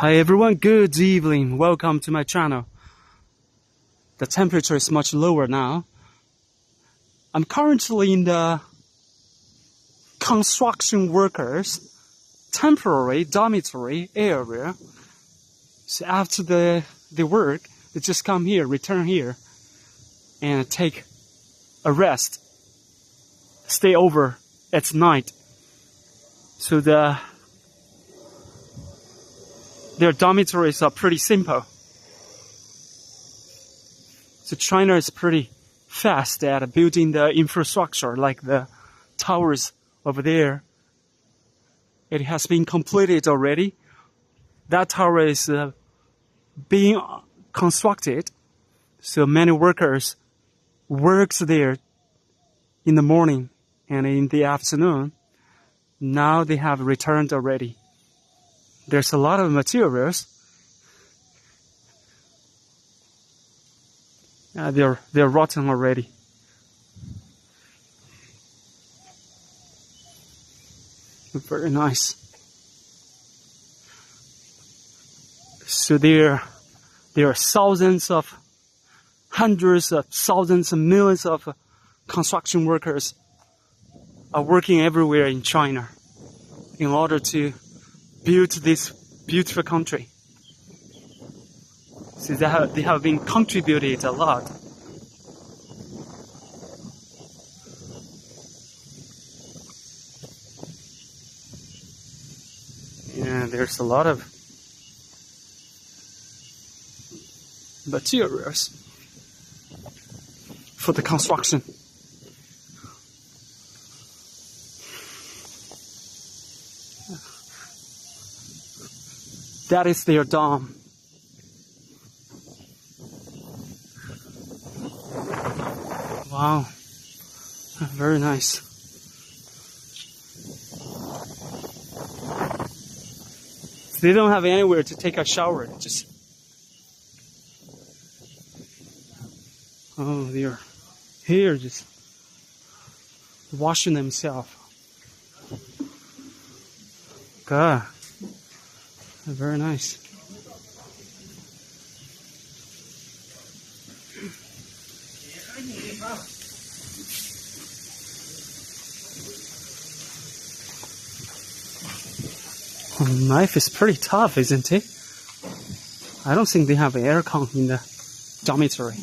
Hi everyone, good evening. Welcome to my channel. The temperature is much lower now. I'm currently in the construction workers' temporary dormitory area. So after the work, they just come here, return here, and take a rest, stay over at night. So their dormitories are pretty simple. So China is pretty fast at building the infrastructure, like the towers over there. It has been completed already. That tower is being constructed. So many workers works there in the morning and in the afternoon. Now they have returned already. There's a lot of materials. They're rotten already. Very nice. So there are thousands of, hundreds of thousands and millions of construction workers are working everywhere in China in order to build this beautiful country. So they have been contributed a lot. Yeah, there's a lot of materials for the construction. That is their dome. Wow, very nice. They don't have anywhere to take a shower. Just they're here just washing themselves. God, very nice. Life is pretty tough, isn't it? I don't think they have an aircon in the dormitory.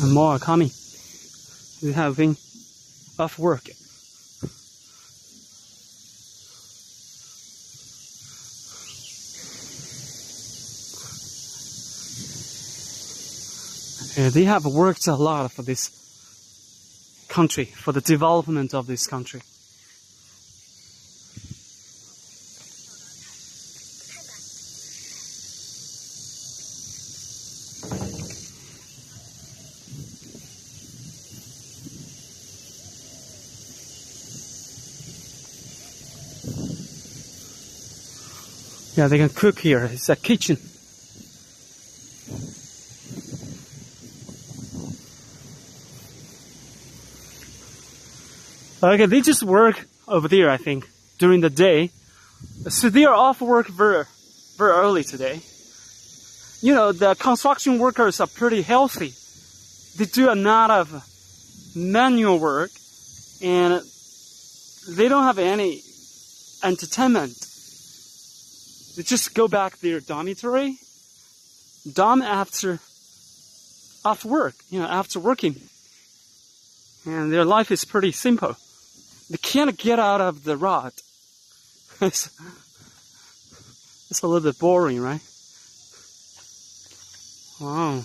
And more are coming. They have been off work. They have worked a lot for this country, for the development of this country. Yeah, they can cook here. It's a kitchen. Okay, they just work over there, I think, during the day. So they are off work very, very early today. You know, the construction workers are pretty healthy. They do a lot of manual work, and they don't have any entertainment. They just go back to their dormitory, after off work, after working. And their life is pretty simple. They can't get out of the rut. It's a little bit boring, right? Wow.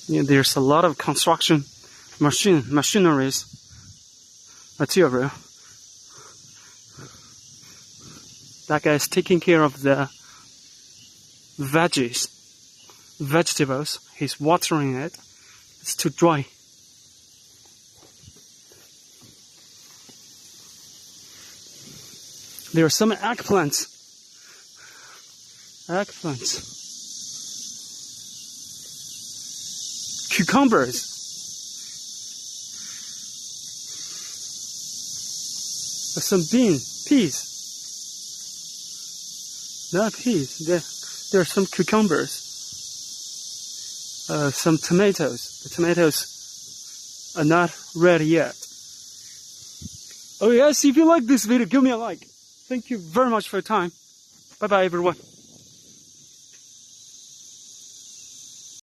Yeah, there's a lot of construction machineries, material. That guy is taking care of the vegetables. He's watering it. It's too dry. There are some eggplants. Cucumbers. Some peas. Not peas. There are some cucumbers. Some tomatoes. The tomatoes are not ready yet. Oh yes, if you like this video, give me a like. Thank you very much for your time. Bye bye everyone.